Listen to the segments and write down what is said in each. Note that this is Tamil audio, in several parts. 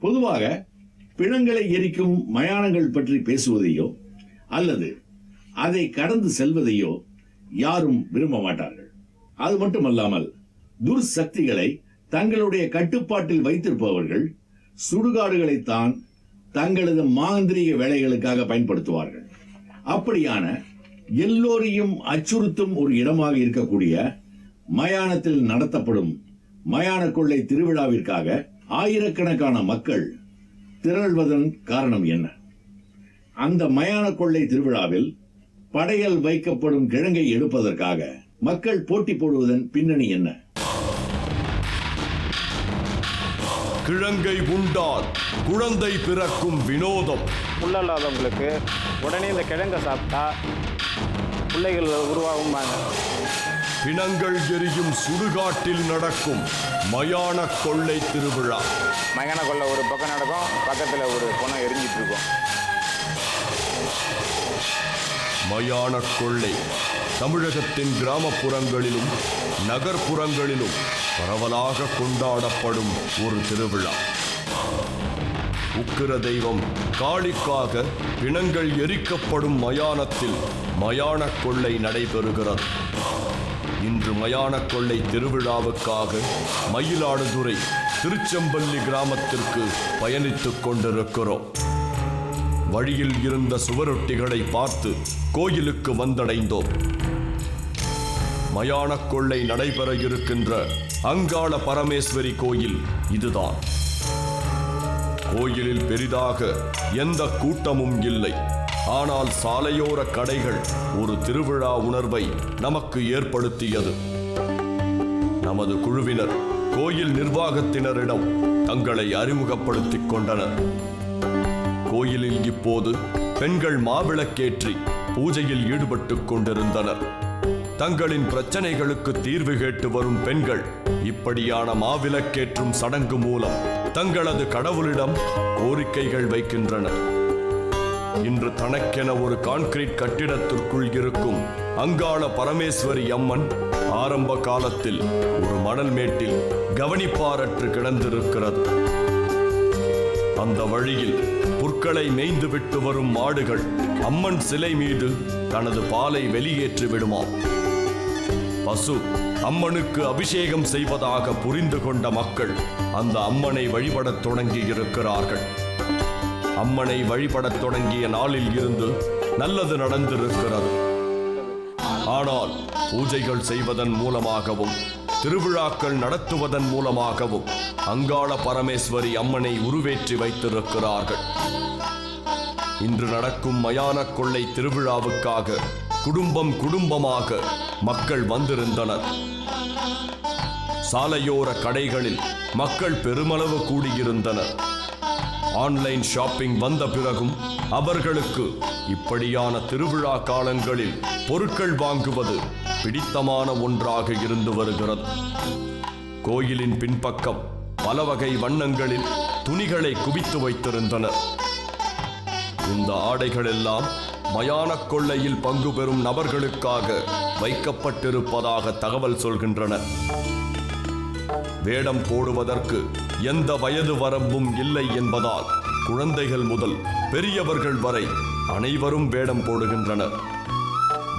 பொதுவாக பிணங்களை எரிக்கும் மயானங்கள் பற்றி பேசுவதையோ அல்லது அதை கடந்து செல்வதையோ யாரும் விரும்ப மாட்டார்கள். அது மட்டுமல்லாமல் துர்சக்திகளை தங்களுடைய கட்டுப்பாட்டில் வைத்திருப்பவர்கள் சுடுகாடுகளைத்தான் தங்களது மாந்திரீக வேலைகளுக்காக பயன்படுத்துவார்கள். அப்படியான எல்லோரையும் அச்சுறுத்தும் ஒரு இடமாக இருக்கக்கூடிய மயானத்தில் நடத்தப்படும் மயான கொள்ளை திருவிழாவிற்காக ஆயிரக்கணக்கான மக்கள் திரள்வதன் காரணம் என்ன? அந்த மயான கொள்ளை திருவிழாவில் படையல் வைக்கப்படும் கிழங்கை எடுப்பதற்காக மக்கள் போட்டி போடுவதன் பின்னணி என்ன? கிழங்கை உண்டால் குழந்தை பிறக்கும் வினோதம். புள்ளல்லாதவங்களுக்கு உடனே இந்த கிழங்கை சாப்பிட்டா பிள்ளைகள் உருவாகும்பாங்க. பிணங்கள் எரியும் சுடுகாட்டில் நடக்கும் மயான கொள்ளை திருவிழா. மயான கொள்ளை ஒரு பக்கம் நடக்கும், பக்கத்தில் ஒரு பொணம் எரிஞ்சிட்டு இருக்கும். மயான கொள்ளை தமிழகத்தின் கிராமப்புறங்களிலும் நகர்ப்புறங்களிலும் பரவலாக கொண்டாடப்படும் ஒரு திருவிழா. உக்கிர தெய்வம் காளிக்காக பிணங்கள் எரிக்கப்படும் மயானத்தில் மயான கொள்ளை நடைபெறுகிறது. இன்று மயான கொள்ளை திருவிழாவுக்காக மயிலாடுதுறை திருச்செம்பள்ளி கிராமத்திற்கு பயணித்துக் கொண்டிருக்கிறோம். வழியில் இருந்த சுவரொட்டிகளை பார்த்து கோயிலுக்கு வந்தடைந்தோம். மயான கொள்ளை நடைபெற இருக்கின்ற அங்காள பரமேஸ்வரி கோயில் இதுதான். கோயிலில் பெரிதாக எந்த கூட்டமும் இல்லை. ஆனால் சாலையோர கடைகள் ஒரு திருவிழா உணர்வை நமக்கு ஏற்படுத்தியது. நமது குழுவினர் கோயில் நிர்வாகத்தினரிடம் தங்களை அறிமுகப்படுத்திக் கொண்டனர். கோயிலில் இப்போது பெண்கள் மாவிளக்கேற்றி பூஜையில் ஈடுபட்டுக் கொண்டிருந்தனர். தங்களின் பிரச்சனைகளுக்கு தீர்வு கேட்டு வரும் பெண்கள் இப்படியான மாவிளக்கேற்றும் சடங்கு மூலம் தங்களது கடவுளிடம் கோரிக்கைகள் வைக்கின்றனர். இன்று தனக்கென ஒரு கான்கிரீட் கட்டிடத்திற்குள் இருக்கும் அங்காள பரமேஸ்வரி அம்மன் ஆரம்ப காலத்தில் ஒரு மணல் மேட்டில் கவனிப்பாரற்று கிடந்திருக்கிறது. அந்த வழியில் புற்களை மேய்ந்துவிட்டு வரும் மாடுகள் அம்மன் சிலை மீது தனது பாலை வெளியேற்றி விடுமாம். பசு அம்மனுக்கு அபிஷேகம் செய்வதாக புரிந்து கொண்ட மக்கள் அந்த அம்மனை வழிபடத் தொடங்கி இருக்கிறார்கள். அம்மனை வழிபடத் தொடங்கிய நாளில் இருந்து நல்லது நடந்திருக்கிறது. ஆனால் பூஜைகள் செய்வதன் மூலமாகவும் திருவிழாக்கள் நடத்துவதன் மூலமாகவும் அங்காள பரமேஸ்வரி அம்மனை உருவேற்றி வைத்திருக்கிறார்கள். இன்று நடக்கும் மயான கொள்ளை திருவிழாவுக்காக குடும்பம் குடும்பமாக மக்கள் வந்திருந்தனர். சாலையோர கடைகளில் மக்கள் பெருமளவு கூடியிருந்தனர். ஆன்லைன் ஷாப்பிங் வந்த பிறகும் அவர்களுக்கு இப்படியான திருவிழா காலங்களில் பொருட்கள் வாங்குவது பிடித்தமான ஒன்றாக இருந்து வருகிறது. கோயிலின் பின்பக்கம் பல வகை வண்ணங்களில் துணிகளை குவித்து வைத்திருந்தனர். இந்த ஆடைகள் எல்லாம் மயான கொள்ளையில் பங்கு பெறும் நபர்களுக்காக வைக்கப்பட்டிருப்பதாக தகவல் சொல்கின்றனர். வேடம் போடுவதற்கு எந்த வயது வரம்பும் இல்லை என்பதால் குழந்தைகள் முதல் பெரியவர்கள் வரை அனைவரும் வேடம் போடுகின்றனர்.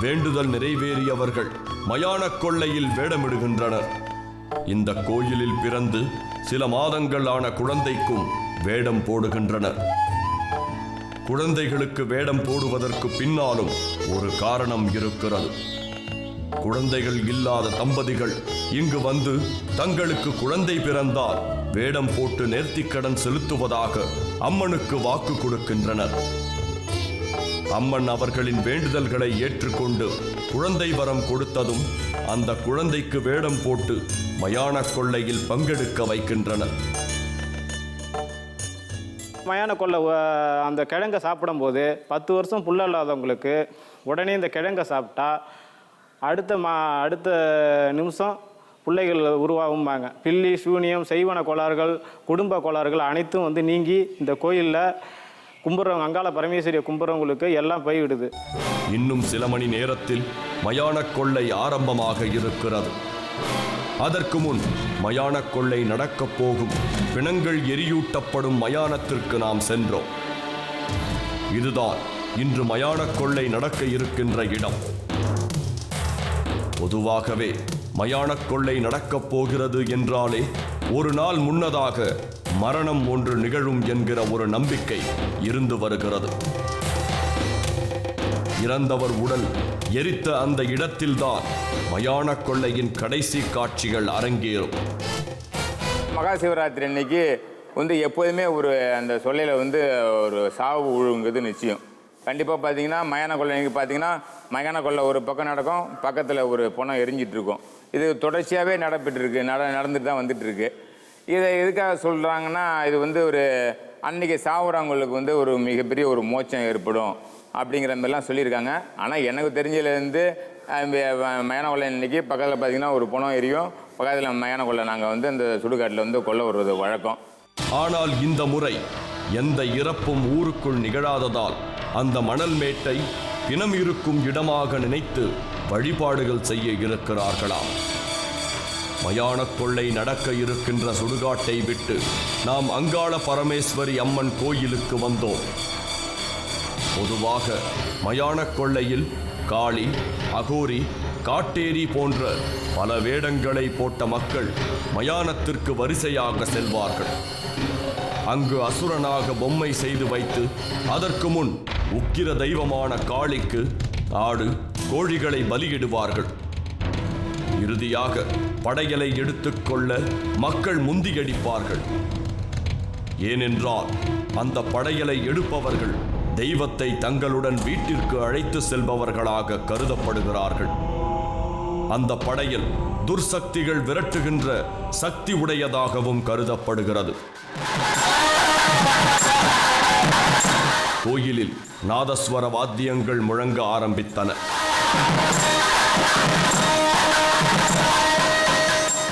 வேண்டுதல் நிறைவேறியவர்கள் மயான கொள்ளையில் வேடமிடுகின்றனர். இந்த கோயிலில் பிறந்து சில மாதங்கள் ஆன குழந்தைக்கும் வேடம் போடுகின்றனர். குழந்தைகளுக்கு வேடம் போடுவதற்கு பின்னாலும் ஒரு காரணம் இருக்கிறது. குழந்தைகள் இல்லாத தம்பதிகள் இங்கு வந்து தங்களுக்கு குழந்தை பிறந்தால் வேடம் போட்டு நேர்த்திக்கடன் செலுத்துவதாக அம்மனுக்கு வாக்கு கொடுக்கின்றனர். அம்மன் அவர்களின் வேண்டுதல்களை ஏற்றுக்கொண்டு குழந்தை வரம் கொடுத்ததும் அந்த குழந்தைக்கு வேடம் போட்டு மயான கொள்ளையில் பங்கெடுக்க வைக்கின்றனர். மயான கொள்ளை அந்த கிழங்கை சாப்பிடும்போது 10 வருஷம் புள்ள இல்லாதவங்களுக்கு உடனே இந்த கிழங்கை சாப்பிட்டா அடுத்த நிமிஷம் பிள்ளைகள் உருவாகும்பாங்க. பில்லி சூனியம் செய்வன கோளாறுகள் குடும்ப கோளாறுகள் அனைத்தும் வந்து நீங்கி இந்த கோயிலில் கும்பிட்றவங்க அங்காள பரமேஸ்வரியை கும்பிட்றவங்களுக்கு எல்லாம் போய்விடுது. இன்னும் சில மணி நேரத்தில் மயான கொள்ளை ஆரம்பமாக இருக்கிறது. அதற்கு முன் மயானக் கொள்ளை நடக்கப் போகும் பிணங்கள் எரியூட்டப்படும் மயானத்திற்கு நாம் சென்றோம். இதுதான் இன்று மயானக் கொள்ளை நடக்க இருக்கின்ற இடம். பொதுவாகவே மயானக் கொள்ளை நடக்கப் போகிறது என்றாலே ஒரு நாள் முன்னதாக மரணம் ஒன்று நிகழும் என்கிற ஒரு நம்பிக்கை இருந்து வருகிறது. இறந்தவர் உடல் எரித்த அந்த இடத்தில்தான் மயானக் கொள்ளையின் கடைசி காட்சிகள் அரங்கேறும். மகா சிவராத்திரி அன்னைக்கு எப்போதுமே அந்த சொல்லையில் ஒரு சாவு உழுங்கிறது நிச்சயம். கண்டிப்பாக பார்த்தீங்கன்னா மயான கொள்ளை அன்னைக்கு பார்த்தீங்கன்னா மயான கொள்ளை ஒரு பக்கம் நடக்கும், பக்கத்தில் ஒரு பணம் எரிஞ்சிட்டு இருக்கும். இது தொடர்ச்சியாகவே நடந்துட்டு தான் வந்துட்டு இருக்கு. இதை எதுக்காக சொல்கிறாங்கன்னா இது ஒரு அன்னைக்கு சாவுறவங்களுக்கு ஒரு மிகப்பெரிய ஒரு மோட்சம் ஏற்படும் அப்படிங்கிற மாதிரிலாம் சொல்லியிருக்காங்க. ஆனால் எனக்கு தெரிஞ்சதுலேருந்து மயான கொள்ளை அன்னைக்கு பக்கத்தில் பார்த்தீங்கன்னா ஒரு பணம் எரியும், பக்கத்தில் மயான கொள்ளை நாங்கள் அந்த சுடுகாட்டில் கொள்ள வருவது வழக்கம். ஆனால் இந்த முறை எந்த இறப்பும் ஊருக்குள் நிகழாததால் அந்த மணல் மேட்டை பிணம் இருக்கும் இடமாக நினைத்து வழிபாடுகள் செய்ய இருக்கிறார்களாம். மயானக் கொள்ளை நடக்க இருக்கின்ற சுடுகாட்டை விட்டு நாம் அங்காள பரமேஸ்வரி அம்மன் கோயிலுக்கு வந்தோம். பொதுவாக மயானக் கொள்ளையில் காளி, அகோரி, காட்டேரி போன்ற பல வேடங்களை போட்ட மக்கள் மயானத்திற்கு வரிசையாக செல்வார்கள். அங்கு அசுரனாக பொம்மை செய்து வைத்து அதற்கு முன் உக்கிர தெய்வமான காளிக்கு ஆடு, கோழிகளை பலியிடுவார்கள். இறுதியாக படையலை எடுத்துக்கொள்ள மக்கள் முந்தியடிப்பார்கள். ஏனென்றால் அந்த படையலை எடுப்பவர்கள் தெய்வத்தை தங்களுடன் வீட்டிற்கு அழைத்து செல்பவர்களாக கருதப்படுகிறார்கள். அந்த படையல் துர்சக்திகள் விரட்டுகின்ற சக்தி உடையதாகவும் கருதப்படுகிறது. கோயிலில் நாதஸ்வர வாத்தியங்கள் முழங்க ஆரம்பித்தன.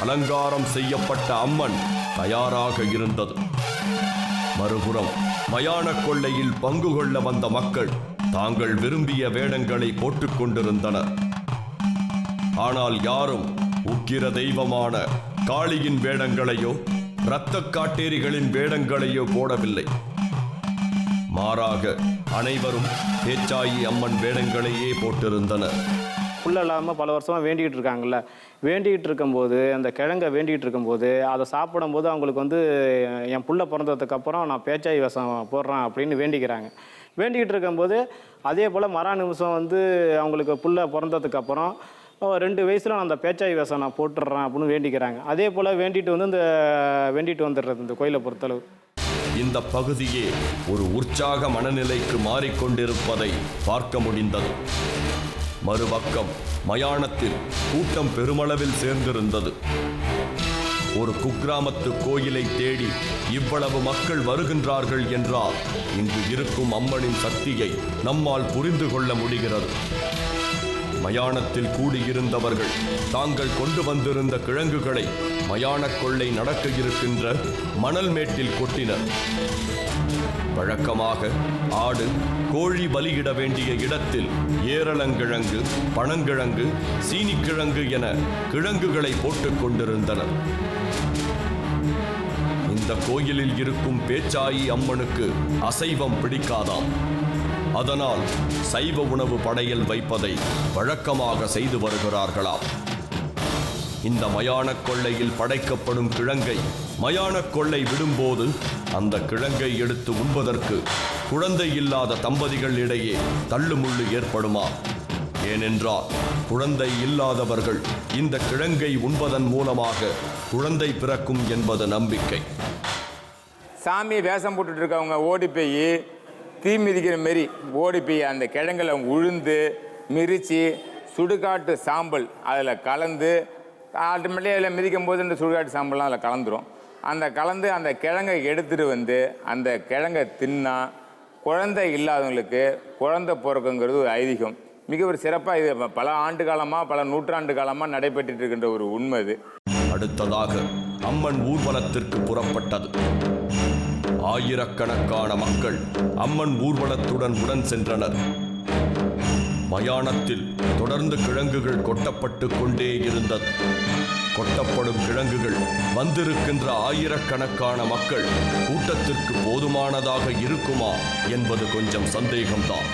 அலங்காரம் செய்யப்பட்ட அம்மன் தயாராக இருந்தது. மறுபுறம் மயானக் கொள்ளையில் பங்கு கொள்ள வந்த மக்கள் தாங்கள் விரும்பிய வேடங்களை போட்டுக் கொண்டிருந்தனர். ஆனால் யாரும் உக்கிர தெய்வமான காளியின் வேடங்களையோ இரத்த காட்டேரிகளின் வேடங்களையோ போடவில்லை. மாறாக அனைவரும் பேச்சாயி அம்மன் வேடங்களையே போட்டிருந்தனர். புள்ள இல்லாமல் பல வருஷமாக வேண்டிகிட்டு இருக்காங்கல்ல, வேண்டிகிட்டு இருக்கும்போது அந்த கிழங்கை வேண்டிகிட்டு இருக்கும்போது அதை சாப்பிடும்போது அவங்களுக்கு என் புள்ள பிறந்ததுக்கு அப்புறம் நான் பேச்சாய் விஷம் போடுறேன் அப்படின்னு வேண்டிக்கிறாங்க. வேண்டிக்கிட்டு இருக்கும்போது அதே போல் மரா நிமிஷம் அவங்களுக்கு புள்ள பிறந்ததுக்கு அப்புறம் 2 வயசில் நான் அந்த பேச்சாய் விஷம் நான் போட்டுடுறேன் அப்படின்னு வேண்டிக்கிறாங்க. அதே போல் வேண்டிட்டு வந்துடுறது இந்த கோயிலை பொறுத்தளவு. இந்த பகுதியே ஒரு உற்சாக மனநிலைக்கு மாறிக்கொண்டிருப்பதை பார்க்க முடிந்தது. மறுபக்கம் மயானத்தில் கூட்டம் பெருமளவில் சேர்ந்திருந்தது. ஒரு குக்கிராமத்து கோயிலை தேடி இவ்வளவு மக்கள் வருகின்றார்கள் என்றால் இங்கு இருக்கும் அம்மனின் சக்தியை நம்மால் புரிந்து கொள்ள முடிகிறது. மயானத்தில் கூடியிருந்தவர்கள் தாங்கள் கொண்டு வந்திருந்த கிழங்குகளை மயானக் கொள்ளை நடக்க இருக்கின்ற மணல் மேட்டில் கொட்டினர். வழக்கமாக ஆடு, கோழி பலியிட வேண்டிய இடத்தில் ஏரளங்கிழங்கு, பனங்கிழங்கு, சீனிக்கிழங்கு என கிழங்குகளை போட்டுக் கொண்டிருந்தனர். இந்த கோயிலில் இருக்கும் பேச்சாயி அம்மனுக்கு அசைவம் பிடிக்காதாம். அதனால் சைவ உணவு படையல் வைப்பதை வழக்கமாக செய்து வருகிறார்களாம். இந்த மயானக் கொள்ளையில் படைக்கப்படும் கிழங்கை மயானக் கொள்ளை விடும்போது அந்த கிழங்கை எடுத்து உண்பதற்கு குழந்தை இல்லாத தம்பதிகள் இடையே தள்ளுமுள்ளு ஏற்படுமா? ஏனென்றால் குழந்தை இல்லாதவர்கள் இந்த கிழங்கை உண்பதன் மூலமாக குழந்தை பிறக்கும் என்பது நம்பிக்கை. சாமி வேஷம் போட்டுட்டு இருக்கவங்க ஓடி போய் தீ மிதிக்கிற மாரி ஓடி போய் அந்த கிழங்குல உழுந்து மிதித்து சுடுகாட்டு சாம்பல் அதில் கலந்து ஆட்டோமேட்டிக்காக அதில் மிதிக்கும் போது இந்த சுடுகாட்டு சாம்பல்லாம் அதில் கலந்துரும். கலந்து அந்த கிழங்கை எடுத்துகிட்டு அந்த கிழங்கை தின்னா குழந்தை இல்லாதவங்களுக்கு குழந்தை பிறக்குங்கிறது ஒரு ஐதீகம். மிக ஒரு சிறப்பாக இது பல ஆண்டு காலமாக பல நூற்றாண்டு காலமாக நடைபெற்று இருக்கின்ற ஒரு உண்மை இது. அடுத்ததாக அம்மன் ஊர்வலத்திற்கு புறப்பட்டது. ஆயிரக்கணக்கான மக்கள் அம்மன் ஊர்வலத்துடன் உடன் சென்றனர். மயானத்தில் தொடர்ந்து கிழங்குகள் கொட்டப்பட்டு கொண்டே இருந்தது. கொட்டப்படும் கிழங்குகள் வந்திருக்கின்ற ஆயிரக்கணக்கான மக்கள் கூட்டத்திற்கு போதுமானதாக இருக்குமா என்பது கொஞ்சம் சந்தேகம்தான்.